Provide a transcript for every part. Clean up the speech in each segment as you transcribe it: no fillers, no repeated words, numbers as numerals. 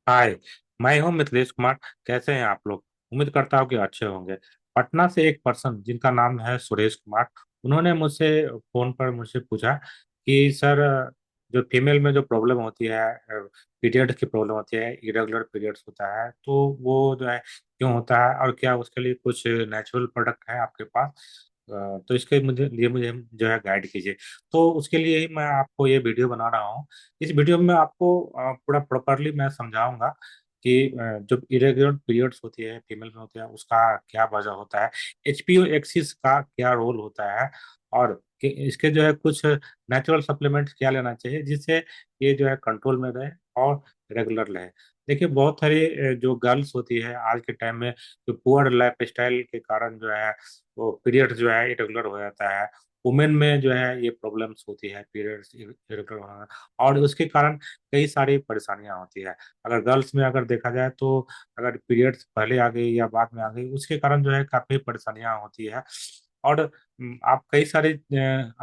हाय। मैं हूँ मिथिलेश कुमार। कैसे हैं आप लोग? उम्मीद करता हूँ कि अच्छे होंगे। पटना से एक पर्सन जिनका नाम है सुरेश कुमार, उन्होंने मुझसे फोन पर मुझसे पूछा कि सर, जो फीमेल में जो प्रॉब्लम होती है, पीरियड की प्रॉब्लम होती है, इरेगुलर पीरियड्स होता है, तो वो जो है क्यों होता है और क्या उसके लिए कुछ नेचुरल प्रोडक्ट है आपके पास? तो इसके मुझे जो है गाइड कीजिए। तो उसके लिए ही मैं आपको ये वीडियो बना रहा हूँ। इस वीडियो में आपको पूरा प्रॉपरली मैं समझाऊंगा कि जो इरेगुलर पीरियड्स होती है फीमेल में होती है उसका क्या वजह होता है, एचपीओ एक्सिस का क्या रोल होता है, और इसके जो है कुछ नेचुरल सप्लीमेंट्स क्या लेना चाहिए जिससे ये जो है कंट्रोल में रहे और रेगुलर रहे। देखिए, बहुत सारी जो गर्ल्स होती है आज के टाइम में, जो पुअर लाइफ स्टाइल के कारण जो है वो पीरियड जो है इरेगुलर हो जाता है। वुमेन में जो है ये प्रॉब्लम्स होती है, पीरियड्स इरेगुलर होना, और उसके कारण कई सारी परेशानियां होती है। अगर गर्ल्स में अगर देखा जाए तो अगर पीरियड्स पहले आ गई या बाद में आ गई, उसके कारण जो है काफी परेशानियां होती है। और आप कई सारे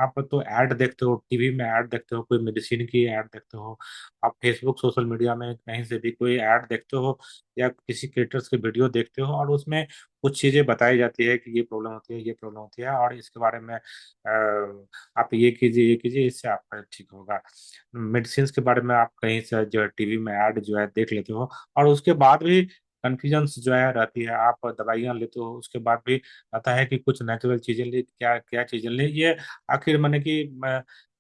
आप तो ऐड देखते हो, टीवी में ऐड देखते हो, कोई मेडिसिन की ऐड देखते हो, आप फेसबुक सोशल मीडिया में कहीं से भी कोई ऐड देखते हो या किसी क्रिएटर्स के वीडियो देखते हो, और उसमें कुछ चीजें बताई जाती है कि ये प्रॉब्लम होती है, ये प्रॉब्लम होती है, और इसके बारे में आप ये कीजिए, इससे आपका ठीक होगा। मेडिसिन के बारे में आप कहीं से जो है टीवी में ऐड जो है देख लेते हो, और उसके बाद भी कंफ्यूजन्स जो है रहती है। आप दवाइयाँ लेते हो, उसके बाद भी रहता है कि कुछ नेचुरल चीजें ले, क्या क्या चीजें ले, ये आखिर मैंने कि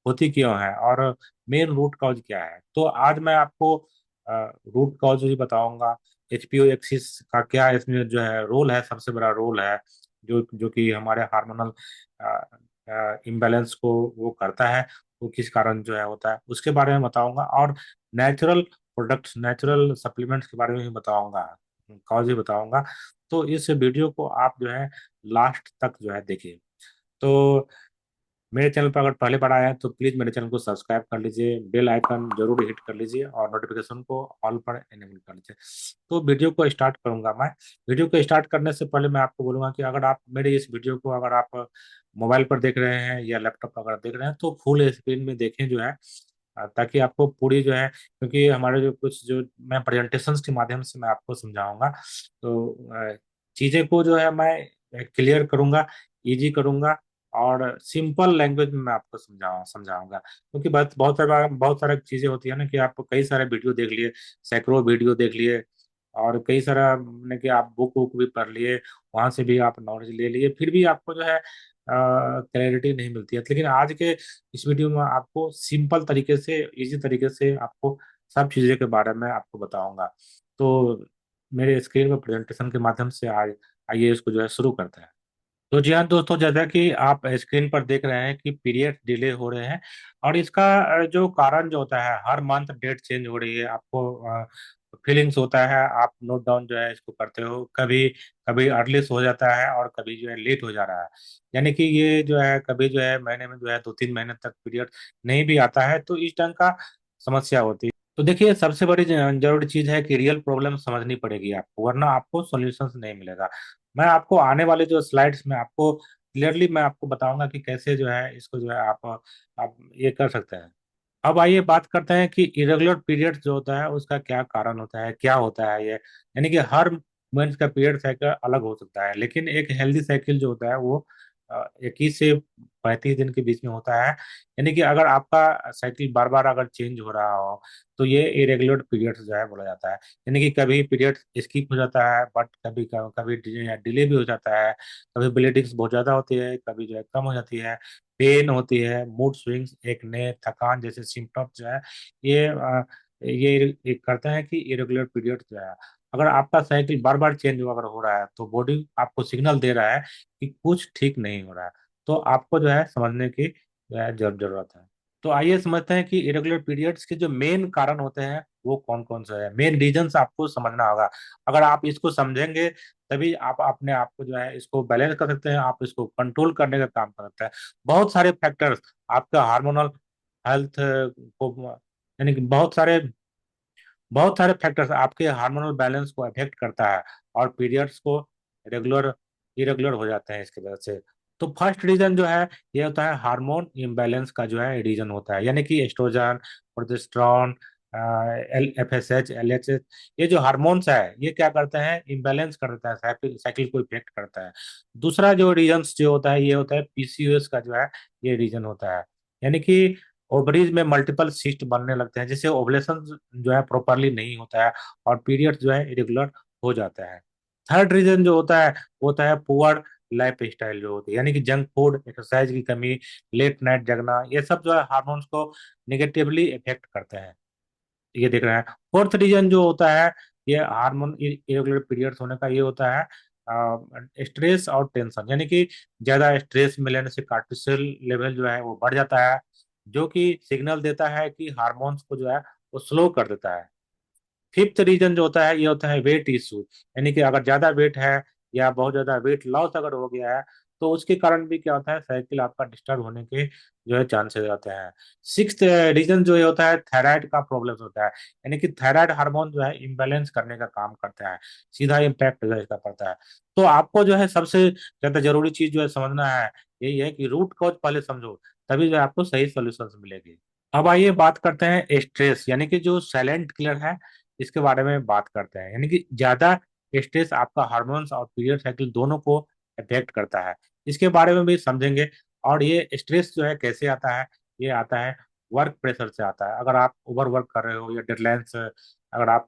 होती क्यों है, और मेन रूट कॉज क्या है। तो आज मैं आपको रूट कॉज ही बताऊंगा। एचपीओ एक्सिस का क्या इसमें जो है रोल है, सबसे बड़ा रोल है, जो कि हमारे हार्मोनल इम्बैलेंस को वो करता है। वो किस कारण जो है होता है उसके बारे में बताऊंगा, और नेचुरल प्रोडक्ट्स, नेचुरल सप्लीमेंट्स के बारे में भी बताऊंगा, कॉज ही बताऊंगा। तो इस वीडियो को आप जो है लास्ट तक जो है देखिए। तो मेरे चैनल पर अगर पहले बार आए हैं तो प्लीज मेरे चैनल को सब्सक्राइब कर लीजिए, बेल आइकन जरूर हिट कर लीजिए, और नोटिफिकेशन को ऑल पर एनेबल कर लीजिए। तो वीडियो को स्टार्ट करूंगा मैं। वीडियो को स्टार्ट करने से पहले मैं आपको बोलूंगा कि अगर आप मेरे इस वीडियो को अगर आप मोबाइल पर देख रहे हैं या लैपटॉप पर अगर देख रहे हैं तो फुल स्क्रीन में देखें जो है, ताकि आपको पूरी जो है, क्योंकि हमारे जो कुछ जो मैं प्रेजेंटेशंस के माध्यम से मैं आपको समझाऊंगा, तो चीजें को जो है मैं क्लियर करूंगा, इजी करूंगा, और सिंपल लैंग्वेज में मैं आपको समझाऊंगा। क्योंकि बहुत सारा चीजें होती है ना कि आप कई सारे वीडियो देख लिए, सैकड़ों वीडियो देख लिए, और कई सारा ने कि आप बुक वुक भी पढ़ लिए, वहां से भी आप नॉलेज ले लिए, फिर भी आपको जो है क्लैरिटी नहीं मिलती है। लेकिन आज के इस वीडियो में आपको सिंपल तरीके से, इजी तरीके से आपको सब चीज़ों के बारे में आपको बताऊंगा। तो मेरे स्क्रीन में प्रेजेंटेशन के माध्यम से आज आइए इसको जो है शुरू करते हैं। तो जी हाँ दोस्तों, जैसा कि आप स्क्रीन पर देख रहे हैं कि पीरियड डिले हो रहे हैं, और इसका जो कारण जो होता है, हर मंथ डेट चेंज हो रही है, आपको फीलिंग्स होता है, आप नोट डाउन जो है इसको करते हो, कभी कभी अर्ली हो जाता है और कभी जो है लेट हो जा रहा है। यानी कि ये जो है कभी जो है महीने में जो है 2-3 महीने तक पीरियड नहीं भी आता है, तो इस ढंग का समस्या होती है। तो देखिए, सबसे बड़ी जरूरी चीज है कि रियल प्रॉब्लम समझनी पड़ेगी आपको, वरना आपको सॉल्यूशन नहीं मिलेगा। मैं आपको आने वाले जो स्लाइड्स में आपको क्लियरली मैं आपको बताऊंगा कि कैसे जो है इसको जो है आप ये कर सकते हैं। अब आइए बात करते हैं कि इरेगुलर पीरियड जो होता है उसका क्या कारण होता है, क्या होता है ये। यानी कि हर वुमेन्स का पीरियड साइकिल अलग हो सकता है, लेकिन एक हेल्दी साइकिल जो होता है वो 21 से 35 दिन के बीच में होता है। यानी कि अगर आपका साइकिल बार बार अगर चेंज हो रहा हो तो ये इरेगुलर पीरियड जो है बोला जाता है। यानी कि कभी पीरियड स्किप हो जाता है, बट कभी कभी डिले भी हो जाता है, कभी ब्लीडिंग्स बहुत ज्यादा होती है, कभी जो है कम हो जाती है, पेन होती है, मूड स्विंग्स, एकने, थकान जैसे सिम्टम्स जो है, ये ये करते हैं कि इरेगुलर पीरियड जो है। अगर आपका साइकिल बार बार चेंज अगर हो रहा है तो बॉडी आपको सिग्नल दे रहा है कि कुछ ठीक नहीं हो रहा है। तो आपको जो है समझने की जो है जरूरत है। तो आइए समझते हैं कि इरेगुलर पीरियड्स के जो मेन कारण होते हैं वो कौन कौन से हैं, मेन रीजंस आपको समझना होगा। अगर आप इसको समझेंगे तभी आप अपने आप को जो है इसको बैलेंस कर सकते हैं, आप इसको कंट्रोल करने का काम कर सकते हैं। बहुत सारे फैक्टर्स आपका हार्मोनल हेल्थ को, यानी कि बहुत सारे फैक्टर्स आपके हार्मोनल बैलेंस को अफेक्ट करता है, और पीरियड्स को रेगुलर इरेगुलर हो जाते हैं इसकी वजह से। तो फर्स्ट रीजन जो है ये होता है हार्मोन इम्बैलेंस का जो है रीजन होता है, यानी कि estrogen, progesterone, L F S H L H H, ये जो हार्मोन्स है ये क्या करते हैं, इम्बैलेंस कर देता है, साइकिल साइकिल को इफेक्ट करता है। दूसरा जो रीजन जो होता है ये होता है पीसीओएस का जो है ये रीजन होता है, यानी कि ओवरीज में मल्टीपल सिस्ट बनने लगते हैं, जिससे ओवुलेशन जो है प्रॉपरली नहीं होता है और पीरियड जो है इरेगुलर हो जाता है। थर्ड रीजन जो होता है वो होता है पुअर लाइफ स्टाइल जो होती है, यानी कि जंक फूड, एक्सरसाइज की कमी, लेट नाइट जगना, ये सब जो है हार्मोन्स को निगेटिवली इफेक्ट करते हैं, ये देख रहे हैं। फोर्थ रीजन जो होता है ये हार्मोन इरेगुलर पीरियड्स होने का, ये होता है स्ट्रेस और टेंशन, यानी कि ज्यादा स्ट्रेस मिलने से कार्टिसोल लेवल जो है वो बढ़ जाता है, जो कि सिग्नल देता है कि हार्मोन्स को जो है वो स्लो कर देता है। फिफ्थ रीजन जो होता है ये होता है वेट इशू, यानी कि अगर ज्यादा वेट है या बहुत ज्यादा वेट लॉस अगर हो गया है तो उसके कारण भी क्या होता है, साइकिल आपका डिस्टर्ब होने के जो है चांसेस रहते हैं। सिक्स्थ रीजन जो ये होता है थायराइड का प्रॉब्लम होता है, यानी कि थायराइड हार्मोन जो है इम्बैलेंस करने का काम करता है, सीधा इम्पैक्ट जो है इसका पड़ता है। तो आपको जो है सबसे ज्यादा जरूरी चीज जो है समझना है यही है कि रूट कॉज पहले समझो, तभी जो है आपको सही सोल्यूशन मिलेगी। अब आइए बात करते हैं स्ट्रेस, यानी कि जो साइलेंट किलर है इसके बारे में बात करते हैं, यानी कि ज्यादा स्ट्रेस आपका हार्मोन्स और पीरियड साइकिल दोनों को अफेक्ट करता है, इसके बारे में भी समझेंगे। और ये स्ट्रेस जो है कैसे आता है, ये आता है वर्क प्रेशर से आता है, अगर आप ओवर वर्क कर रहे हो या डेडलाइंस, अगर आप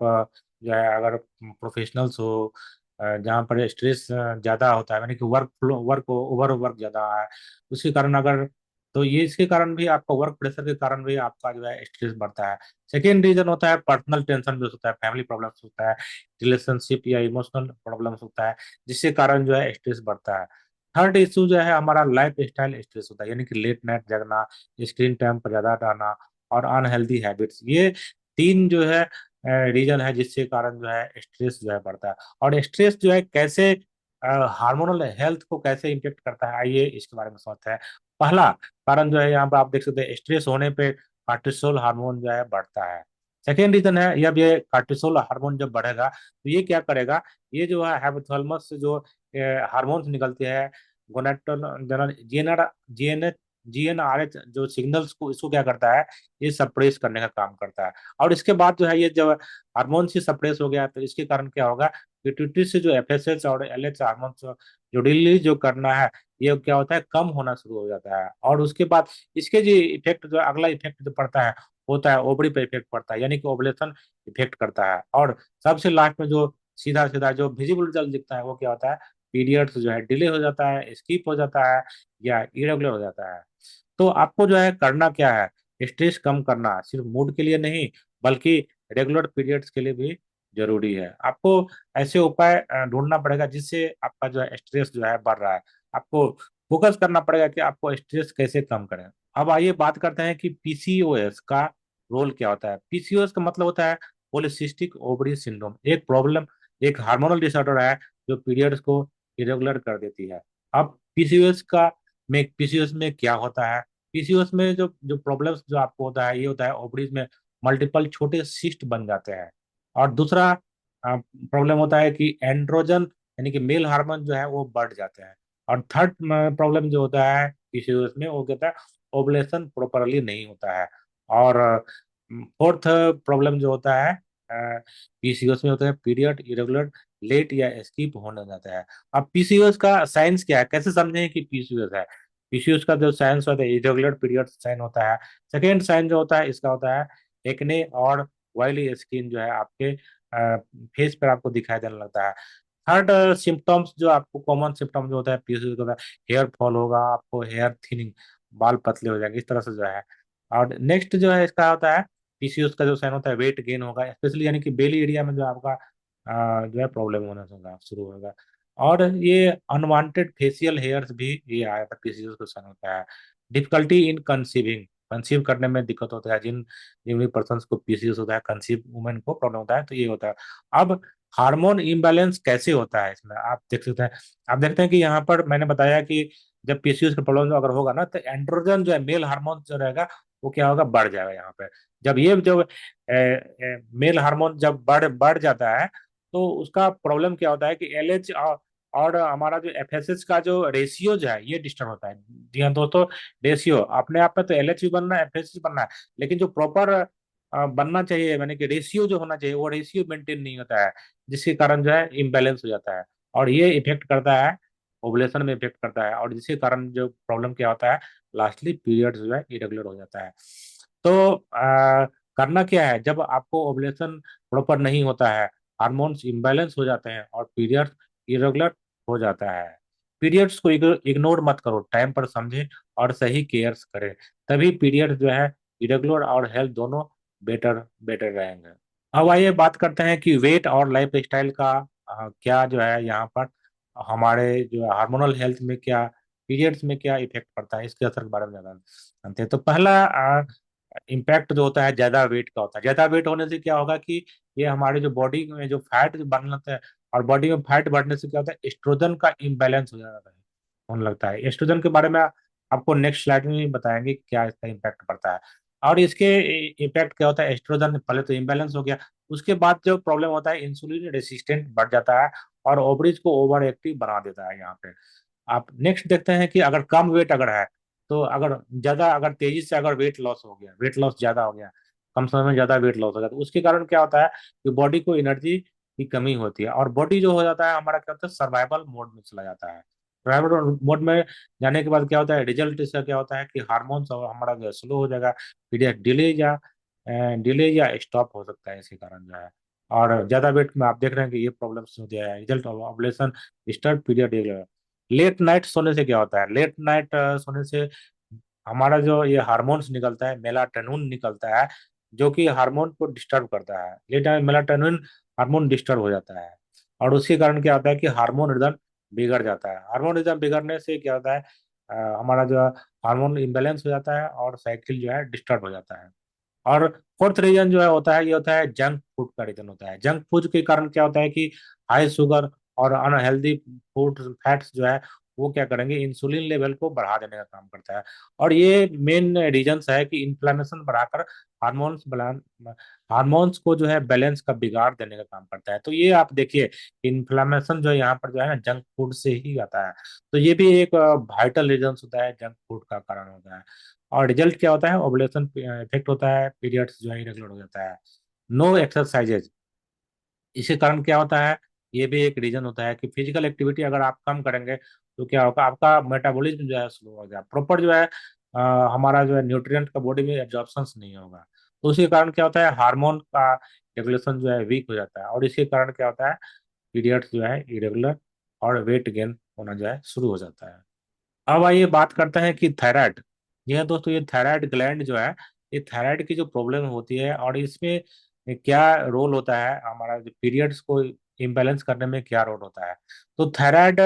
जो है अगर प्रोफेशनल्स हो जहाँ पर स्ट्रेस ज्यादा होता है, यानी कि work flow, work over work ज्यादा है, उसके कारण अगर, तो ये इसके कारण भी आपका वर्क प्रेशर के कारण भी आपका जो है स्ट्रेस बढ़ता है। सेकेंड रीजन होता है पर्सनल टेंशन भी होता है, फैमिली प्रॉब्लम्स होता है, रिलेशनशिप या इमोशनल प्रॉब्लम्स होता है, जिसके कारण जो है स्ट्रेस बढ़ता है। थर्ड इशू जो है हमारा लाइफ स्टाइल स्ट्रेस होता है, यानी कि लेट नाइट जगना, स्क्रीन टाइम पर ज्यादा रहना और अनहेल्दी हैबिट्स, ये तीन जो है रीजन है जिसके कारण जो है स्ट्रेस जो है बढ़ता है। और स्ट्रेस जो है कैसे हार्मोनल हेल्थ को कैसे इम्पेक्ट करता है, आइए इसके बारे में समझते हैं। पहला कारण जो है यहाँ पर आप देख सकते हैं, स्ट्रेस होने पे कार्टिसोल हार्मोन जो है बढ़ता है। सेकेंड रीजन है, जब ये कार्टिसोल हार्मोन जब बढ़ेगा तो ये क्या करेगा, ये जो है हाइपोथैलेमस से जो हार्मोन्स निकलते हैं, गोनाडोट्रोपिन जीएनएच जीएनआरएच जो सिग्नल्स को इसको क्या करता है, ये सप्रेस करने का काम करता है। और इसके बाद जो है ये जब हार्मोन से सप्रेस हो गया तो इसके कारण क्या होगा, पिट्यूटरी से जो एफएसएच और एलएच हार्मोन जो रिलीज जो करना है ये क्या होता है, कम होना शुरू हो जाता है। और उसके बाद इसके जो इफेक्ट जो अगला इफेक्ट जो पड़ता है होता है ओवरी पे इफेक्ट पड़ता है, यानी कि ओवुलेशन इफेक्ट करता है। और सबसे लास्ट में जो सीधा सीधा जो विजिबल रिजल्ट दिखता है वो क्या होता है, पीरियड्स जो है डिले हो जाता है, स्किप हो जाता है या इरेगुलर हो जाता है। तो आपको जो है करना क्या है, स्ट्रेस कम करना सिर्फ मूड के लिए नहीं बल्कि रेगुलर पीरियड्स के लिए भी जरूरी है। आपको ऐसे उपाय ढूंढना पड़ेगा जिससे आपका जो है स्ट्रेस जो है बढ़ रहा है, आपको फोकस करना पड़ेगा कि आपको स्ट्रेस कैसे कम करें। अब आइए बात करते हैं कि पीसीओएस का रोल क्या होता है। पीसीओएस का मतलब होता है पॉलीसिस्टिक ओवरी सिंड्रोम, एक प्रॉब्लम, एक हार्मोनल डिसऑर्डर है जो पीरियड्स को इरेगुलर कर देती है। अब पीसीओएस में क्या होता है, पीसीओएस में जो जो प्रॉब्लम्स जो आपको होता है ये होता है ओवरीज में मल्टीपल छोटे सिस्ट बन जाते हैं। और दूसरा प्रॉब्लम होता है कि एंड्रोजन यानी कि मेल हार्मोन जो है वो बढ़ जाते हैं। और थर्ड प्रॉब्लम जो होता है पीसीओएस में वो कहता है ओवुलेशन प्रॉपरली नहीं होता है। और फोर्थ प्रॉब्लम जो होता है पीसीओएस में होता है पीरियड इरेगुलर, लेट या स्किप होने जाता है। अब पीसीओएस का साइंस क्या है, कैसे समझें कि पीसीओएस है। पीसीओएस का जो साइंस होता है इरेगुलर पीरियड साइन होता है। सेकेंड साइन जो होता है इसका होता है एक्ने और ऑयली स्किन जो है आपके फेस पर आपको दिखाई देने लगता है। थर्ड सिम्टम्स जो आपको कॉमन सिम्टम जो होता है पीसीओएस का होता है हेयर फॉल होगा, आपको हेयर थिनिंग, बाल पतले हो जाएंगे, इस तरह से जो है। और नेक्स्ट जो है इसका होता है पीसीओएस का जो साइन होता है वेट गेन होगा, स्पेशली यानी कि बेली एरिया में जो आपका जो है प्रॉब्लम होना शुरू होगा। और ये अनवांटेड फेशियल हेयर्स भी ये आया था पीसीओएस का साइन होता है। डिफिकल्टी इन कंसीविंग, कंसीव करने में दिक्कत होता है, जिन जिन पर्सन को पीसीओएस होता है, कंसीव वुमेन को प्रॉब्लम होता है, तो ये होता है। अब हार्मोन इम्बैलेंस कैसे होता है इसमें आप देख सकते हैं, आप देखते हैं कि यहाँ पर मैंने बताया कि जब पीसीओएस का प्रॉब्लम अगर होगा ना तो एंड्रोजन जो है मेल हार्मोन जो रहेगा वो क्या होगा, बढ़ जाएगा यहाँ पे। जब ये जो मेल हार्मोन जब बढ़ बढ़ जाता है तो उसका प्रॉब्लम क्या होता है कि एलएच और हमारा जो एफएसएच का जो रेशियो जो है ये डिस्टर्ब होता है। जी हाँ दोस्तों, रेशियो अपने आप में तो एलएच भी बनना है एफएसएच बनना है, लेकिन जो प्रॉपर बनना चाहिए, मैंने कि रेशियो जो होना चाहिए वो रेशियो मेंटेन नहीं होता है, जिसके कारण जो है इम्बैलेंस हो जाता है। और ये इफेक्ट करता है, ओवुलेशन में इफेक्ट करता है, और जिसके कारण जो प्रॉब्लम क्या होता है, लास्टली पीरियड जो है इरेगुलर हो जाता है। तो करना क्या है, जब आपको ओवुलेशन प्रॉपर नहीं होता है, हार्मोन्स इम्बैलेंस हो जाते हैं और पीरियड इरेगुलर हो जाता है, पीरियड्स को इग्नोर मत करो, टाइम पर समझे और सही केयर्स करें, तभी पीरियड जो है इरेगुलर और हेल्थ दोनों बेटर बेटर रहेंगे। अब आइए बात करते हैं कि वेट और लाइफ स्टाइल का क्या जो है यहाँ पर हमारे जो हार्मोनल हेल्थ में क्या, पीरियड्स में क्या इफेक्ट पड़ता है, इसके असर के बारे में ज्यादा जानते हैं। तो पहला इम्पैक्ट जो होता है ज्यादा वेट का होता है। ज्यादा वेट होने से क्या होगा कि ये हमारे जो बॉडी में जो फैट बनता है, और बॉडी में फैट बढ़ने से क्या होता है, एस्ट्रोजन का इम्बैलेंस हो जाता है, होने लगता है। एस्ट्रोजन के बारे में आपको नेक्स्ट स्लाइड में भी बताएंगे कि क्या इसका इम्पैक्ट पड़ता है। और इसके इम्पैक्ट क्या होता है, एस्ट्रोजन पहले तो इम्बैलेंस हो गया, उसके बाद जो प्रॉब्लम होता है इंसुलिन रेसिस्टेंट बढ़ जाता है और ओवरीज को ओवर एक्टिव बना देता है यहाँ पे। आप नेक्स्ट देखते हैं कि अगर कम वेट अगर है, तो अगर ज्यादा अगर तेजी से अगर वेट लॉस हो गया, वेट लॉस ज्यादा हो गया, कम समय में ज्यादा वेट लॉस हो गया, तो उसके कारण क्या होता है कि बॉडी को एनर्जी की कमी होती है, और बॉडी जो हो जाता है हमारा क्या होता है, सर्वाइवल मोड में चला जाता है। सर्वाइवल मोड में जाने के बाद क्या होता है, रिजल्ट इसका क्या होता है कि हार्मोन्स हमारा जो स्लो हो जाएगा, पीरियड डिले या स्टॉप हो सकता है इसके कारण जो है। और ज्यादा वेट में आप देख रहे हैं कि ये प्रॉब्लम्स होती है, result of ovulation disturb period. Late night सोने से क्या होता है, लेट नाइट सोने से हमारा जो ये हार्मोन्स निकलता है, मेलाटोनिन निकलता है, जो कि हार्मोन को डिस्टर्ब करता है। Late night melatonin hormone disturb हो जाता है, और उसके कारण क्या होता है कि हार्मोन रिदम बिगड़ जाता है। हार्मोन रिदम बिगड़ने से क्या होता है, हमारा जो हार्मोन इम्बेलेंस हो जाता है और साइकिल जो है डिस्टर्ब हो जाता है। और फोर्थ रीजन जो है होता है, ये होता है जंक फूड का रीजन होता है। जंक फूड के कारण क्या होता है कि हाई शुगर और अनहेल्दी फूड फैट्स जो है वो क्या करेंगे, इंसुलिन लेवल को बढ़ा देने का काम करता है। और ये मेन रीजंस है कि इन्फ्लेमेशन बढ़ाकर हार्मोन्स हार्मोन्स को जो है बैलेंस का बिगाड़ देने का काम करता है। तो ये आप देखिए, इन्फ्लेमेशन जो है यहाँ पर जो है ना, जंक फूड से ही आता है। तो ये भी एक वाइटल रीजन होता है, जंक फूड का कारण होता है। और रिजल्ट क्या होता है, ओवुलेशन इफेक्ट होता है, पीरियड्स जो है इरेगुलर हो जाता है। नो एक्सरसाइजेज, इसके कारण क्या होता है, ये भी एक रीजन होता है कि फिजिकल एक्टिविटी अगर आप कम करेंगे तो क्या होगा, आपका मेटाबॉलिज्म जो है स्लो हो गया, प्रॉपर जो है हमारा जो है न्यूट्रिएंट का बॉडी में एब्जॉर्प्शन नहीं होगा। तो उसी कारण क्या होता है, हार्मोन का रेगुलेशन जो है वीक हो जाता है, और इसके कारण क्या होता है, पीरियड्स जो है इरेगुलर और वेट गेन होना जो है शुरू हो जाता है। अब आइए बात करते हैं कि थायराइड। जी हाँ दोस्तों, ये थायराइड ग्लैंड जो है, ये थायराइड की जो प्रॉब्लम होती है और इसमें क्या रोल होता है, हमारा जो पीरियड्स को इम्बैलेंस करने में क्या रोल होता है। तो थायराइड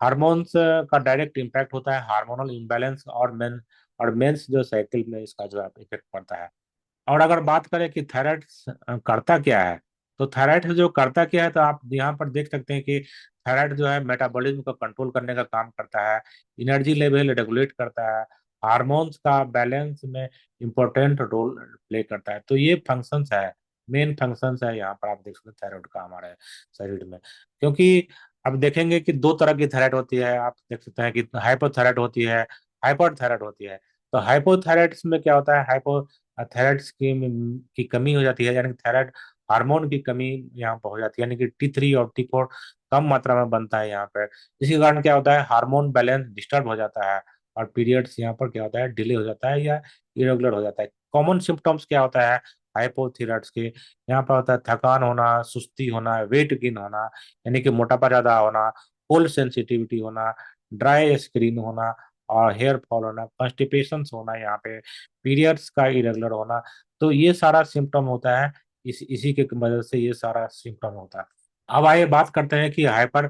हार्मोन्स का डायरेक्ट इम्पैक्ट होता है, हार्मोनल इम्बैलेंस और मेंस जो साइकिल में इसका जो है इफेक्ट पड़ता है। और अगर बात करें कि थायराइड करता क्या है, तो थायराइड जो करता क्या है, तो आप यहाँ पर देख सकते हैं कि थायराइड जो है मेटाबॉलिज्म को कंट्रोल करने का काम करता है, एनर्जी लेवल रेगुलेट करता है, हार्मोन्स का बैलेंस में इंपॉर्टेंट रोल प्ले करता है। तो ये फंक्शंस है, मेन फंक्शंस है यहाँ पर आप देख सकते हैं थायराइड का हमारे शरीर में। क्योंकि अब देखेंगे कि दो तरह की थायराइड होती है, आप देख सकते हैं कि हाइपोथायराइड होती है, हाइपर थायराइड होती है। तो हाइपोथायराइड्स में क्या होता है, थायराइड की कमी हो जाती है, यानी कि थायराइड हार्मोन की कमी यहाँ पर हो जाती है, यानी कि T3 और T4 कम मात्रा में बनता है यहाँ पर। इसी कारण क्या होता है, हार्मोन बैलेंस डिस्टर्ब हो जाता है, और पीरियड्स यहाँ पर क्या होता है, डिले हो जाता है या इरेगुलर हो जाता है। कॉमन सिम्टम्स क्या होता है हाइपोथायराइड्स के, यहाँ पर होता है थकान होना, सुस्ती होना, वेट गेन होना, यानी कि मोटापा ज्यादा होना, कोल्ड सेंसिटिविटी होना, ड्राई स्किन होना, और हेयर फॉल होना, कॉन्स्टिपेशन होना, यहाँ पे पीरियड्स का इरेगुलर होना। तो ये सारा सिम्टम होता है, इसी के वजह से ये सारा सिम्टम होता है। अब आइए बात करते हैं कि हाइपर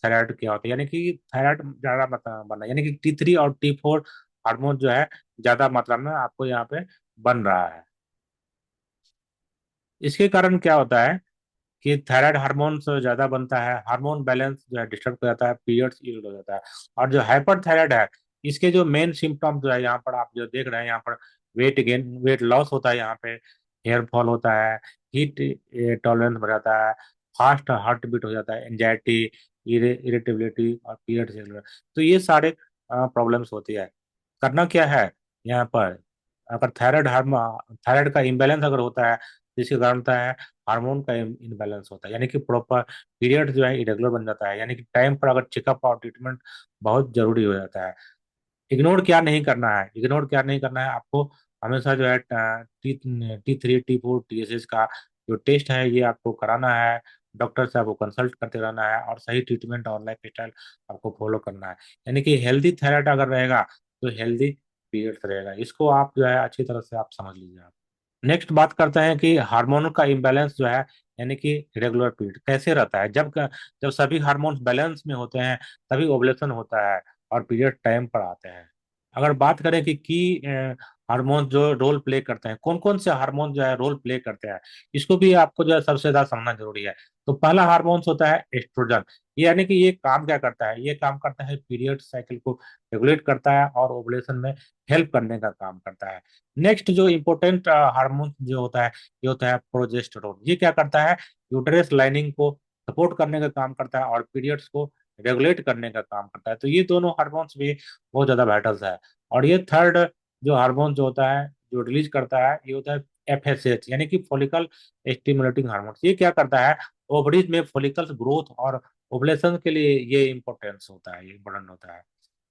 थायराइड क्या होता है, यानी कि थायराइड ज्यादा मात्रा में बनना, यानी कि T3 और T4 हार्मोन जो है ज्यादा मात्रा में आपको यहाँ पे बन रहा है। इसके कारण क्या होता है कि थायराइड हार्मोन ज्यादा बनता है, हार्मोन बैलेंस जो है डिस्टर्ब हो जाता है, पीरियड्स इरेगुलर हो जाता है। और जो हाइपर थायराइड है, इसके जो मेन सिम्टम जो है यहाँ पर आप जो देख रहे हैं, यहाँ पर वेट गेन, वेट लॉस होता है, यहाँ पे हेयर फॉल होता है, हीट टॉलरेंस बढ़ जाता है, फास्ट हार्ट बीट हो जाता है, एंजाइटी, इरिटेबिलिटी और पीरियड्स इरेगुलर। तो ये सारे प्रॉब्लम्स होती है। करना क्या है यहाँ पर, अगर थायराइड का इम्बैलेंस अगर होता है तो इसके कारण होता है हार्मोन का इम्बैलेंस होता है, यानी कि प्रॉपर पीरियड जो है इरेगुलर बन जाता है, यानी कि टाइम पर अगर चेकअप और ट्रीटमेंट बहुत जरूरी हो जाता है। इग्नोर क्या नहीं करना है, इग्नोर क्या नहीं करना है आपको, हमेशा जो है T3 T4 TSH का जो टेस्ट है ये आपको कराना है, डॉक्टर से आपको कंसल्ट करते रहना है, और सही ट्रीटमेंट और लाइफ स्टाइल आपको फॉलो करना है। यानी कि हेल्दी थायराइड अगर रहेगा तो हेल्दी पीरियड्स रहेगा, इसको आप जो है अच्छी तरह से आप समझ लीजिए आप। नेक्स्ट बात करते हैं कि हार्मोन का इम्बैलेंस जो है, यानी कि रेगुलर पीरियड कैसे रहता है। जब सभी हार्मोन्स बैलेंस में होते हैं तभी ओवुलेशन होता है और पीरियड टाइम पर आते हैं। अगर बात करें कि हार्मोन जो रोल प्ले करते हैं, कौन कौन से हार्मोन जो है रोल प्ले करते हैं, इसको भी आपको जो है सबसे ज्यादा समझना जरूरी है। तो पहला हार्मोन होता है एस्ट्रोजन। ये यानी कि ये काम क्या करता है, ये काम करता है पीरियड साइकिल को रेगुलेट करता है और ओवुलेशन में हेल्प करने का काम करता है। नेक्स्ट जो इम्पोर्टेंट हार्मोन जो होता है, ये होता है प्रोजेस्टेरोन। ये क्या करता है, यूटेरस लाइनिंग को सपोर्ट करने का काम करता है और पीरियड्स को रेगुलेट करने का काम करता है। तो ये दोनों हार्मोन्स भी बहुत ज्यादा वाइटल्स है। और ये थर्ड जो हार्मोन जो होता है जो रिलीज करता है, ये होता है FSH, यानी कि फॉलिकल स्टिमुलेटिंग हार्मोन। ये क्या करता है, ओवरीज में फॉलिकल्स ग्रोथ और ओवुलेशन के लिए ये इंपॉर्टेंस होता है, ये इम्पोर्टेंट होता है।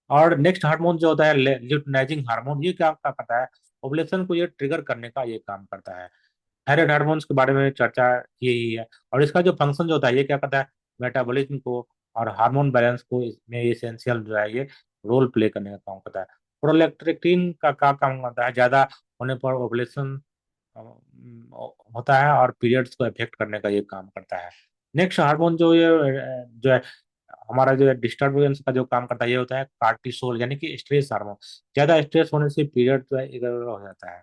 और नेक्स्ट हार्मोन जो होता है ल्यूटिनाइजिंग हार्मोन, ये क्या क्या करता है, ओवुलेशन को ये ट्रिगर करने का ये काम करता है। थायराइड हार्मोन्स के बारे में चर्चा की ही है, और इसका जो फंक्शन जो होता है ये क्या करता है, मेटाबॉलिज्म को और हार्मोन बैलेंस को इसमें एसेंशियल जो है ये रोल प्ले करने का काम करता है। प्रोलैक्टिन का क्या काम करता है, ज्यादा होने पर ओवुलेशन होता है और पीरियड्स को इफेक्ट करने का ये काम करता है। नेक्स्ट हार्मोन जो है हमारा जो है डिस्टर्बेंस का जो काम करता है, ये होता है कार्टिसोल, यानी कि स्ट्रेस हार्मोन। ज्यादा स्ट्रेस होने से पीरियड जो है इधर उधर हो जाता है।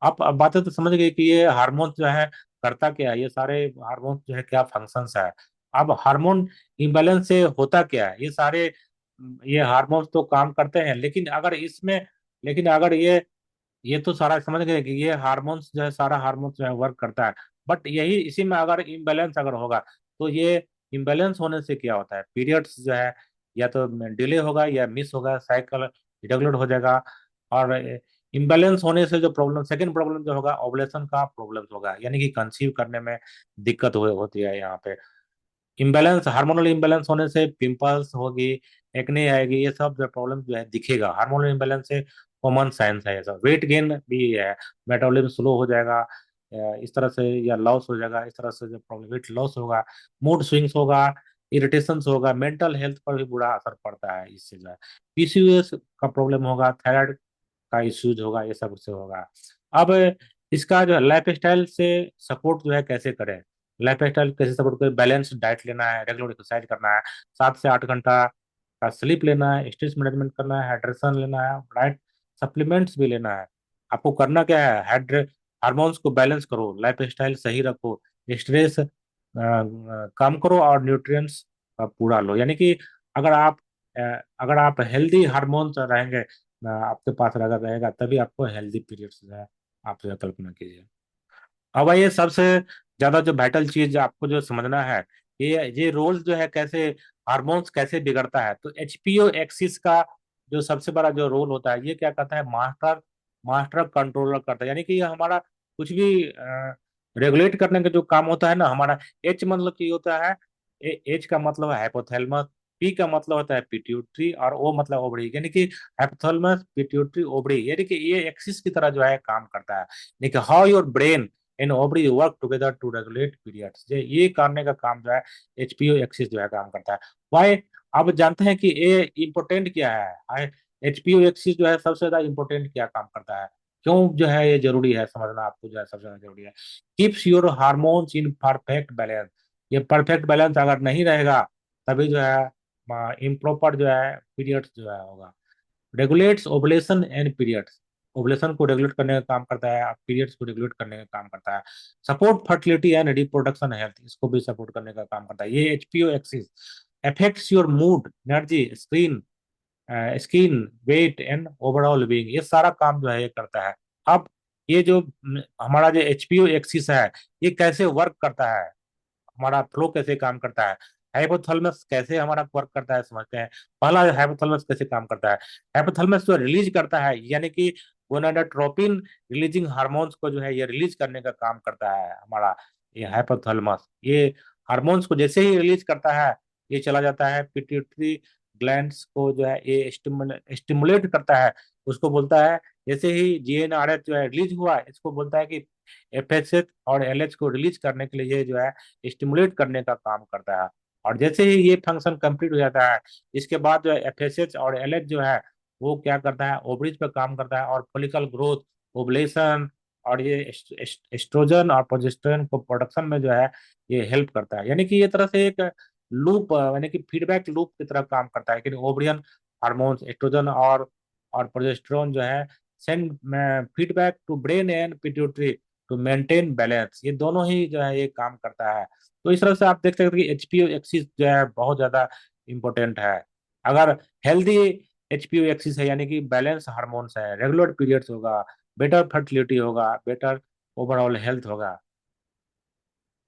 आप अब बातें तो समझ गए कि ये हार्मोन जो है करता क्या है, ये सारे हार्मोन जो है क्या फंक्शंस है। अब हार्मोन इम्बैलेंस से होता क्या है, ये सारे ये हार्मोन्स तो काम करते हैं, लेकिन अगर ये तो सारा समझ गए कि ये हार्मोन्स जो है सारा हार्मोन्स जो है वर्क करता है, बट यही इसी में अगर इम्बैलेंस अगर होगा तो ये इम्बैलेंस होने से क्या होता है, पीरियड्स जो है या तो डिले होगा या मिस होगा, साइकिल इरेगुलर हो जाएगा। और इम्बैलेंस होने से जो प्रॉब्लम, सेकंड प्रॉब्लम जो होगा ओवुलेशन का प्रॉब्लम होगा, यानी कि कंसीव करने में दिक्कत होती है यहाँ पे। इम्बैलेंस, हार्मोनल इम्बैलेंस होने से पिंपल्स होगी, एक्ने आएगी, ये सब जो प्रॉब्लम जो है दिखेगा। हार्मोनल इम्बैलेंस से कॉमन साइंस है ये सब। वेट गेन भी है, मेटाबॉलिज्म स्लो हो जाएगा इस तरह से, या लॉस हो जाएगा इस तरह से, जो प्रॉब्लम वेट लॉस होगा, मूड स्विंग्स होगा, इरिटेशंस होगा, मेंटल हेल्थ पर भी बुरा असर पड़ता है इससे जो है। PCOS का प्रॉब्लम होगा, थायराइड का इश्यूज होगा, ये सब उससे होगा। अब इसका जो लाइफ स्टाइल से सपोर्ट जो है कैसे करें, लाइफ स्टाइल कैसे सपोर्ट करें, बैलेंस डाइट लेना है, रेगुलर एक्सरसाइज करना है, 7 से 8 घंटा का स्लीप लेना है, स्ट्रेस मैनेजमेंट करना है, हाइड्रेशन लेना है, राइट सप्लीमेंट्स भी लेना है। आपको करना क्या है, हाइड्रेट हार्मोन्स को बैलेंस करो, लाइफ स्टाइल सही रखो, स्ट्रेस कम करो और न्यूट्रिएंट्स का पूरा लो। यानी कि अगर आप अ, अगर आप हेल्दी हार्मोन्स रहेंगे आपके पास अगर रहेगा तभी आपको हेल्दी पीरियड्स जो है आप जो है कल्पना कीजिए। अब ये सबसे ज्यादा जो वाइटल चीज आपको जो समझना है, ये रोल जो है कैसे हार्मोन्स कैसे बिगड़ता है। तो HPO एक्सिस का जो सबसे बड़ा जो रोल होता है, ये क्या करता है, मास्टर मास्टर कंट्रोलर करता है। यानी कि ये हमारा कुछ भी रेगुलेट करने का जो काम होता है ना हमारा। H मतलब की होता है, H का मतलब है हाइपोथैलेमस, P का मतलब होता है पिट्यूटरी, और O मतलब ओवरी, यानी कि हाइपोथैलेमस पिट्यूटरी ओवरी, यानी कि ये एक्सिस की तरह जो है काम करता है। देखिए how your brain and ovary work together to regulate periods, ये करने का काम जो है HPO एक्सिस जो है काम करता है। वाई, आप जानते हैं कि ये इम्पोर्टेंट क्या है, HPO एक्सिस जो है सबसे ज्यादा इम्पोर्टेंट क्या काम करता है, क्यों जो है ये जरूरी है समझना, आपको जो है सबसे ज्यादा जरूरी है। Keeps your hormones in perfect balance. ये परफेक्ट बैलेंस अगर नहीं रहेगा तभी जो है इम्प्रॉपर जो है पीरियड्स जो है होगा। Regulates ovulation and periods, ovulation को रेगुलेट करने का काम करता है, पीरियड्स को रेगुलेट करने का काम करता है। Support fertility and reproduction health, इसको भी सपोर्ट करने का काम करता है। ये HPO axis affects your mood, energy, skin, weight and overall being, ये सारा काम जो है ये करता है। अब ये जो हमारा जो HPO एक्सिस है ये कैसे वर्क करता है, हमारा फ्लो कैसे काम करता है, हाइपोथैलेमस कैसे हमारा वर्क करता है समझते हैं। पहला हाइपोथैलेमस कैसे काम करता है, हाइपोथैलेमस जो रिलीज करता है, यानी कि गोनाडोट्रोपिन रिलीजिंग हार्मोन्स को जो है ये रिलीज करने का काम करता है हमारा ये हाइपोथैलेमस। ये हार्मोन्स को जैसे ही रिलीज करता है, ये चला जाता है पिट्यूटरी ग्लैंड्स को जो है ये स्टिमुलेट करता है। उसको बोलता है, जैसे ही जीएनआरएच जो है रिलीज हुआ, इसको बोलता है कि एफएसएच और एलएच को रिलीज करने के लिए ये जो है स्टिमुलेट करने का काम करता है। और जैसे ही ये फंक्शन कंप्लीट हो जाता है, इसके बाद जो है एफएसएच और एलएच जो है वो क्या करता है, ओवरीज पे काम करता है और फॉलिकल ग्रोथ, ओवुलेशन और ये एस्ट्रोजन और प्रोजेस्टेरोन को प्रोडक्शन में जो है ये हेल्प करता है। यानी कि ये तरह से एक लूप, यानी कि फीडबैक लूप की तरह काम करता है कि ओवरियन हार्मोन्स, एस्ट्रोजन और प्रोजेस्टेरोन जो है send feedback to brain and pituitary to maintain balance. ये दोनों ही जो है ये काम करता है। तो इस तरह से आप देख सकते हैं कि एचपीओ एक्सिस जो है बहुत ज्यादा इंपॉर्टेंट है। अगर हेल्दी एचपीओ एक्सिस है, यानी कि बैलेंस हार्मोन्स है, रेगुलर पीरियड्स होगा, बेटर फर्टिलिटी होगा, बेटर ओवरऑल हेल्थ होगा।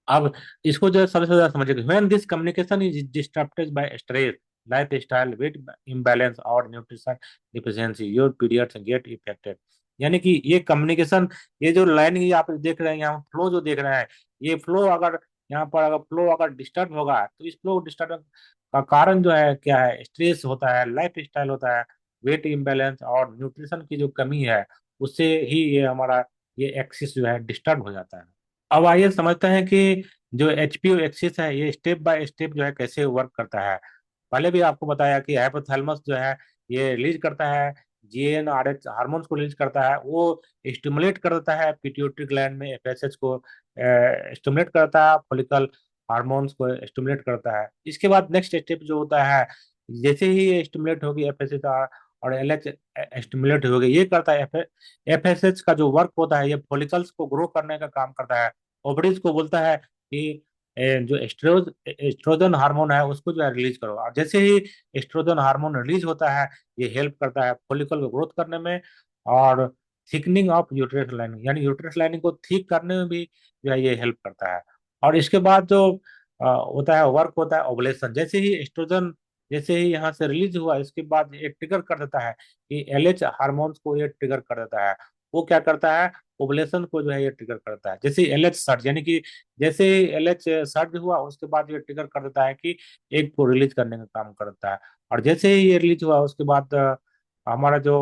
अब इसको जो है सबसे ज्यादा समझिए, when this communication is disturbed by stress, lifestyle, weight imbalance और nutrition deficiency, your periods get affected. यानी कि ये कम्युनिकेशन, ये जो लाइन ये आप देख रहे हैं यहाँ फ्लो जो देख रहे हैं, ये फ्लो अगर यहाँ पर अगर फ्लो अगर डिस्टर्ब होगा, तो इस फ्लो डिस्टर्ब का कारण जो है क्या है, स्ट्रेस होता है, लाइफ स्टाइल होता है, वेट इम्बैलेंस और न्यूट्रिशन की जो कमी है, उससे ही ये हमारा ये एक्सिस जो है डिस्टर्ब हो जाता है। अब आइए समझते हैं कि जो एचपीओ एक्सिस है ये स्टेप बाय स्टेप जो है कैसे वर्क करता है। पहले भी आपको बताया कि हाइपोथैलेमस जो है ये रिलीज करता है जीएनआरएच हार्मोन्स को रिलीज करता है, वो स्टिमुलेट कर देता है पिट्यूटरी ग्लैंड में एफएसएच को स्टिमुलेट करता है, फॉलिकल हार्मोन्स को स्टिमुलेट करता है। इसके बाद नेक्स्ट स्टेप जो होता है, जैसे ही ये स्टिमुलेट होगी एफएसएच और एलएच स्टिमुलेट होगी, ये करता है एफएसएच का जो वर्क होता है ये फॉलिकल्स को ग्रो करने का काम करता है। ओवरीज को बोलता है कि जो एस्ट्रोजन हार्मोन है उसको जो है रिलीज करो, और जैसे ही एस्ट्रोजन हार्मोन रिलीज होता है, ये हेल्प करता है फॉलिकल को ग्रोथ करने में और थिकनिंग ऑफ यूट्रस लाइनिंग, यानी यूट्रस लाइनिंग को थिक करने में भी जो है ये हेल्प करता है। और इसके बाद जो होता है वर्क होता है ओवुलेशन। जैसे ही एस्ट्रोजन जैसे ही यहाँ से रिलीज हुआ, इसके बाद ये ट्रिगर कर देता है कि एलएच हार्मोन्स को ये ट्रिगर कर देता है। वो क्या करता है, ओवुलेशन को जो है ये ट्रिगर करता है। जैसे एलएच सर्ज, यानी कि जैसे ही एलएच सर्ज हुआ, उसके बाद ये ट्रिगर कर देता है कि एग को रिलीज करने का काम करता है। और जैसे ही ये रिलीज हुआ, उसके बाद हमारा जो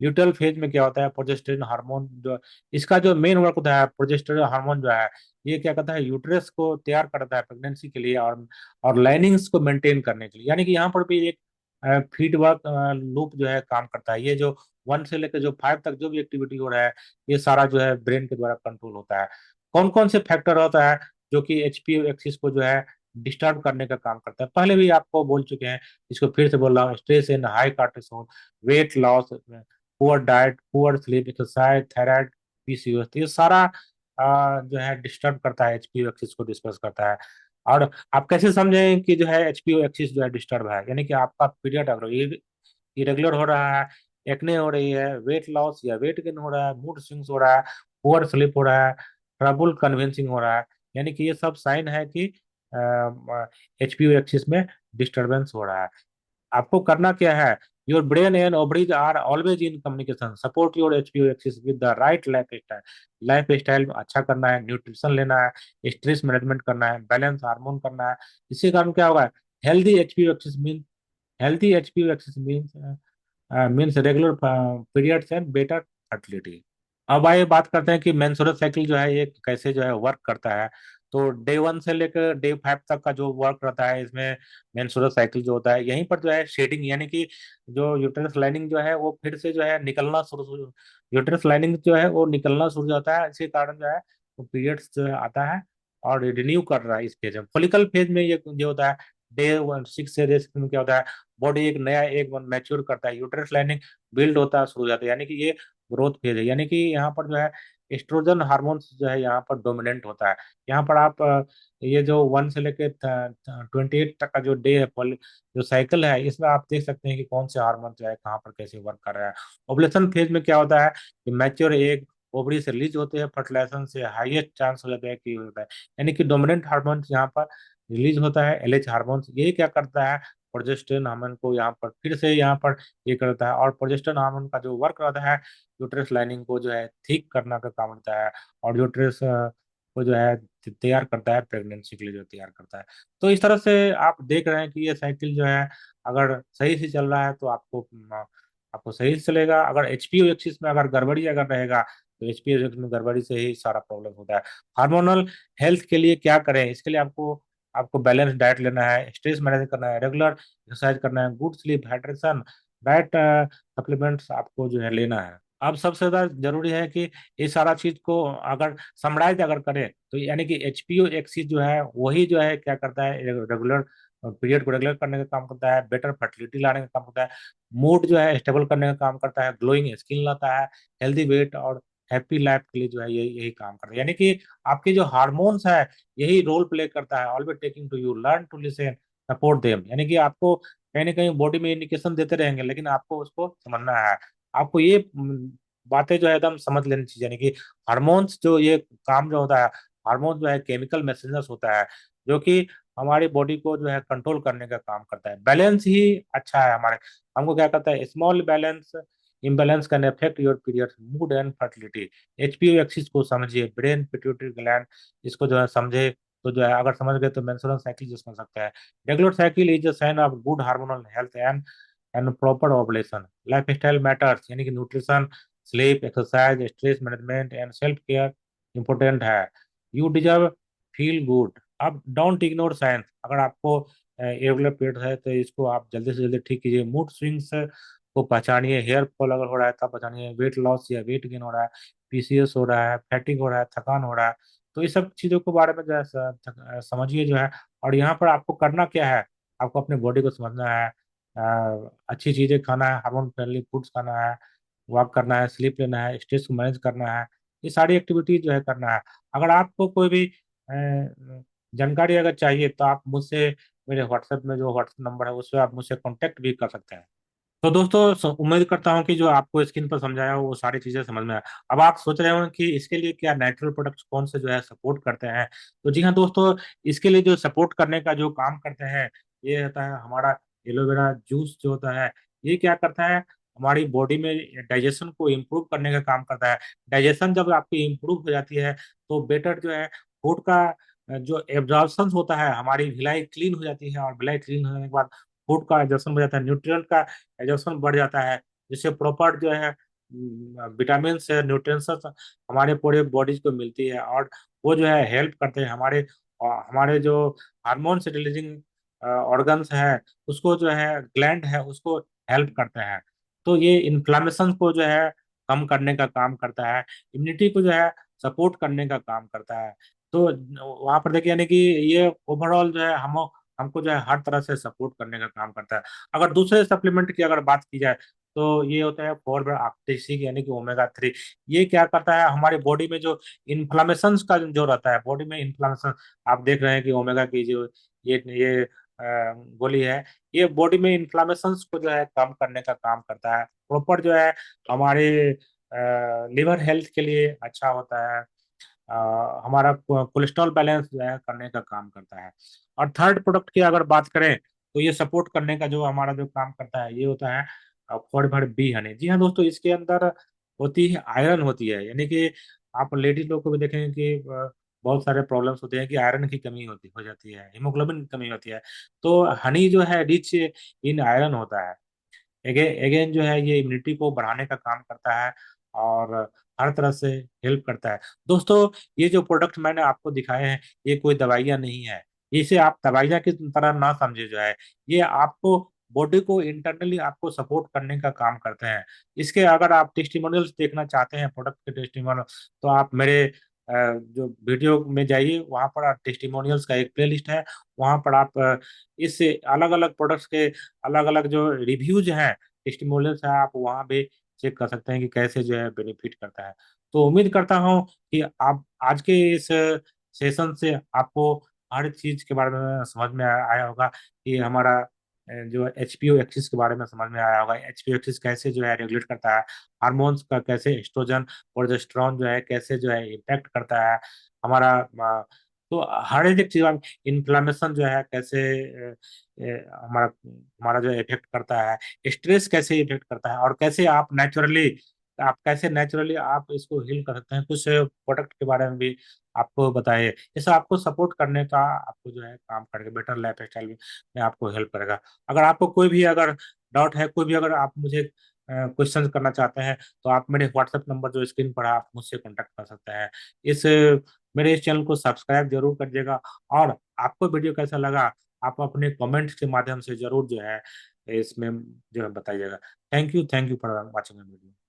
ल्यूटेल फेज में क्या होता है, प्रोजेस्टेरोन हार्मोन जो इसका जो मेन वर्क होता है, प्रोजेस्टेरोन हार्मोन जो है ये क्या करता है, यूट्रस को तैयार करता है प्रेगनेंसी के लिए और लाइनिंग्स को मेंटेन करने के लिए। यानी कि यहाँ पर भी एक फीडबैक लूप जो है काम करता है। ये जो 1 से लेकर जो 5 तक जो भी एक्टिविटी हो रहा है, ये सारा जो है ब्रेन के द्वारा कंट्रोल होता है। कौन कौन से फैक्टर होता है जो कि एचपीओ एक्सिस को जो है डिस्टर्ब करने का काम करता है, पहले भी आपको बोल चुके हैं, इसको फिर से बोल रहा हूँ, stress in high cortisol, weight loss, poor diet, poor sleep, exercise, thyroid, PCOS, ये सारा जो है डिस्टर्ब करता है, एचपीओ एक्सिस को डिस्टर्ब करता है। और आप कैसे समझें कि जो है एचपीओ एक्सिस जो है डिस्टर्ब है, यानी कि आपका पीरियड अगर इरेगुलर हो रहा है, एक्ने हो रही है, वेट लॉस या वेट गेन हो रहा है, मूड स्विंग्स हो रहा है, पुअर स्लीप हो रहा है, ट्रबल कन्विंसिंग हो रहा है, यानी कि ये सब साइन है कि एचपीयू एक्सिस में डिस्टरबेंस हो रहा है। आपको करना क्या है, your brain and ovaries are always in communication, support your HPU axis with the right lifestyle. Lifestyle अच्छा करना है, न्यूट्रिशन लेना है, स्ट्रेस मैनेजमेंट करना है, बैलेंस हार्मोन करना है। इसके कारण क्या होगा, healthy HPU axis mean healthy HPU axis means regular periods and better fertility. अब आइए बात करते हैं कि मेंस्ट्रुअल साइकिल जो है ये कैसे जो है वर्क करता है। तो डे 1 से लेकर डे 5 तक का जो वर्क रहता है, इसमें मेंस्ट्रुअल साइकिल जो होता है, यहीं पर जो है शेडिंग, यानी कि जो यूट्रस लाइनिंग जो है वो फिर से जो है निकलना शुरू, यूट्रस लाइनिंग जो है वो निकलना शुरू हो जाता है। इसी कारण जो है वो पीरियड्स जो है आता है और रिन्यू कर रहा है इस फेज में। फॉलिकल फेज में ये जो होता है, डे 6 से डे 6 में क्या होता है, बॉडी एक नया एक मैच्योर करता है, यूट्रस लाइनिंग बिल्ड होता शुरू हो जाता है, यानी कि ये ग्रोथ फेज है। यानी कि यहाँ पर जो है एस्ट्रोजन हार्मोन्स जो है यहाँ पर डोमिनेंट होता है। यहाँ पर आप ये जो 1 से लेके 28 तक का जो डे है, जो साइकिल है, इसमें आप देख सकते हैं कि कौन से हार्मोन जो है कहाँ पर कैसे वर्क कर रहा है। ओवुलेशन फेज में क्या होता है कि मैच्योर एग ओवरी से रिलीज होते हैं, फर्टिलाइजेशन से हाईएस्ट चांस हो जाता है कि होता है, यानी कि डोमिनेंट हार्मोन्स यहाँ पर रिलीज होता है, एलएच हार्मोन्स। ये क्या करता है, प्रोजेस्टेरोन हार्मोन को यहाँ पर फिर से यहाँ पर ये करता है। और प्रोजेस्टेरोन हार्मोन का जो वर्क रहता है यूट्रस लाइनिंग को जो है ठीक करना का काम होता है, और यूट्रस को जो है तैयार करता है प्रेगनेंसी के लिए, जो तैयार करता है। तो इस तरह से आप देख रहे हैं कि ये साइकिल जो है अगर सही से चल रहा है तो आपको सही से चलेगा। अगर एचपीओ एक्सिस में अगर गड़बड़ी अगर रहेगा तो एचपीओ एक्सिस में गड़बड़ी से ही सारा प्रॉब्लम होता है। हार्मोनल हेल्थ के लिए क्या करें, इसके लिए आपको आपको बैलेंस डाइट लेना है, स्ट्रेस मैनेज करना है, रेगुलर एक्सरसाइज करना है, good sleep, hydration, diet supplements आपको जो है लेना है। अब सबसे ज्यादा जरूरी है कि ये सारा चीज को अगर समराइज अगर करें तो यानी कि एचपीओ एक्सिस जो है वही जो है क्या करता है, रेगुलर पीरियड को रेगुलर करने का काम करता है, बेटर फर्टिलिटी लाने का काम करता है, मूड जो है स्टेबल करने का काम करता है, ग्लोइंग स्किन लाता है, हेल्दी वेट और हैप्पी लाइफ के लिए जो है यही काम करता है। यानी कि आपके जो हार्मोन्स है यही रोल प्ले करता है। Always taking to you, learn to listen, support them. यानी कि आपको कहीं ना कहीं बॉडी में इंडिकेशन देते रहेंगे, लेकिन आपको उसको समझना है। आपको ये बातें जो है एकदम समझ लेनी चाहिए। यानी कि हार्मोन्स जो ये काम जो होता है, हार्मोन जो है केमिकल मैसेंजर्स होता है जो कि हमारी बॉडी को जो है कंट्रोल करने का काम करता है। बैलेंस ही अच्छा है हमारे, हमको क्या करता है, small balance imbalance can affect your period, mood and fertility. HBO axis को समझिए, ब्रेन पिट्यूटरी ग्लैंड, इसको जो है समझे तो जो है अगर समझ गए तो मेंस्ट्रुअल साइकिल जो समझ सकते हैं। Regular cycle is a sign of good hormonal health and proper ovulation. Lifestyle matters, यानी कि nutrition, sleep, exercise, stress management and self care important है। You deserve feel good. अब डोंट इग्नोर साइंस। अगर आपको irregular period है तो इसको आप जल्दी से जल्दी ठीक कीजिए। मूड स्विंग्स को पहचानिए, हेयर फॉल अगर हो रहा है तब पहचानिए, वेट लॉस या वेट गेन हो रहा है, पीसीएस हो रहा है, फैटिक हो रहा है, थकान हो रहा है, तो इस सब चीजों के बारे में जो है समझिए जो है। और यहाँ पर आपको करना क्या है, आपको अपने बॉडी को समझना है, अच्छी चीजें खाना है, हार्मोन फ्रेंडली फूड्स खाना है, वॉक करना है, स्लीप लेना है, स्ट्रेस को मैनेज करना है, ये सारी एक्टिविटी जो है करना है। अगर आपको कोई भी जानकारी अगर चाहिए तो आप मुझसे मेरे व्हाट्सएप में जो व्हाट्सएप नंबर है उस पर आप मुझसे कांटेक्ट भी कर सकते हैं। तो दोस्तों उम्मीद करता हूँ कि जो आपको स्क्रीन पर समझाया हो वो सारी चीजें समझ में आए। अब आप सोच रहे हो कि इसके लिए क्या नेचुरल प्रोडक्ट्स कौन से जो है सपोर्ट करते हैं, तो जी हाँ दोस्तों, इसके लिए जो सपोर्ट करने का जो काम करते हैं ये होता है हमारा एलोवेरा जूस जो होता है। ये क्या करता है, हमारी बॉडी में डाइजेशन को इम्प्रूव करने का काम करता है। डाइजेशन जब आपकी इम्प्रूव हो जाती है तो बेटर जो है फूड का जो एब्जॉर्प्शन होता है, हमारी भिलाई क्लीन हो जाती है, और भिलाई क्लीन होने के बाद फूड का एब्जॉर्प्शन बढ़ जाता है, न्यूट्रिएंट का एब्जॉर्प्शन बढ़ जाता है, जिससे प्रॉपर जो है विटामिन से न्यूट्रिएंट्स हमारे पूरे बॉडीज को मिलती है, और वो जो है हेल्प करते हैं हमारे जो हार्मोन से रिलीजिंग ऑर्गन्स है उसको जो है ग्लैंड है उसको हेल्प करते हैं। तो ये इन्फ्लामेशन को जो है कम करने का काम करता है, इम्यूनिटी को जो है सपोर्ट करने का काम करता है। तो वहां पर देखिए यानी कि ये ओवरऑल जो है हमको जो है हर तरह से सपोर्ट करने का काम करता है। अगर दूसरे सप्लीमेंट की अगर बात की जाए तो ये होता है फॉर ऑप्टिसिक, यानी कि ओमेगा 3। ये क्या करता है, हमारी बॉडी में जो इन्फ्लामेशन का जो रहता है, बॉडी में इन्फ्लामेशन, आप देख रहे हैं कि ओमेगा की जो ये गोली है, ये बॉडी में इन्फ्लामेशन को जो है कम करने का काम करता है। प्रॉपर जो है हमारे लिवर हेल्थ के लिए अच्छा होता है। हमारा कोलेस्ट्रॉल बैलेंस जो है करने का काम करता है। और थर्ड प्रोडक्ट की अगर बात करें तो ये सपोर्ट करने का जो हमारा जो काम करता है ये होता है फॉर बी हनी। जी हाँ दोस्तों, इसके अंदर होती है आयरन होती है, यानी कि आप लेडीज लोग को भी देखेंगे कि बहुत सारे प्रॉब्लम्स होते हैं कि आयरन की कमी होती हो जाती है, हीमोग्लोबिन की कमी होती है। तो हनी जो है रिच इन आयरन होता है। अगेन जो है ये इम्यूनिटी को बढ़ाने का काम करता है और हर तरह से हेल्प करता है। दोस्तों, ये जो प्रोडक्ट मैंने आपको दिखाए हैं ये कोई दवाइयाँ नहीं है, इसे आप दवाइयाँ की तरह ना समझे जो है, ये आपको बॉडी को इंटरनली आपको सपोर्ट करने का काम करते हैं। इसके अगर आप टेस्टिमोनियल्स देखना चाहते हैं प्रोडक्ट के टेस्टिमोनियल, तो आप मेरे जो वीडियो में जाइए, वहाँ पर टेस्टिमोनियल्स का एक प्लेलिस्ट है, वहाँ पर आप इस अलग अलग प्रोडक्ट्स के अलग अलग जो रिव्यूज हैं, टेस्टिमोनियल्स हैं, आप वहाँ भी चेक कर सकते हैं कि कैसे जो है बेनिफिट करता है। तो उम्मीद करता हूँ कि आप आज के इस सेशन से आपको हर चीज के बारे में समझ में आया होगा कि हमारा जो एचपीओ एक्सिस के बारे में समझ में आया होगा, एचपीओ एक्सिस कैसे जो है रेगुलेट करता है, हार्मोन्स का कैसे एस्ट्रोजन प्रोजेस्टेरोन जो है कैसे जो है इम्पैक्ट करता है, हमारा तो हर एक चीज, इन्फ्लामेशन जो है कैसे हमारा हमारा जो इफेक्ट करता है, स्ट्रेस कैसे इफेक्ट करता है, और कैसे आप नेचुरली आप इसको हील कर सकते हैं, कुछ प्रोडक्ट के बारे में भी आपको बताइए। जैसे आपको सपोर्ट करने का, आपको जो है काम करके बेटर लाइफ स्टाइल में आपको हेल्प करेगा। अगर आपको कोई भी अगर डाउट है, कोई भी अगर आप मुझे क्वेश्चन करना चाहते हैं, तो आप मेरे व्हाट्सएप नंबर जो स्क्रीन पर है, आप मुझसे कॉन्टैक्ट कर सकते हैं। इस मेरे इस चैनल को सब्सक्राइब जरूर करिएगा। और आपको वीडियो कैसा लगा, आप अपने कमेंट्स के माध्यम से जरूर जो है इसमें जो है बताइएगा। Thank you for watching video.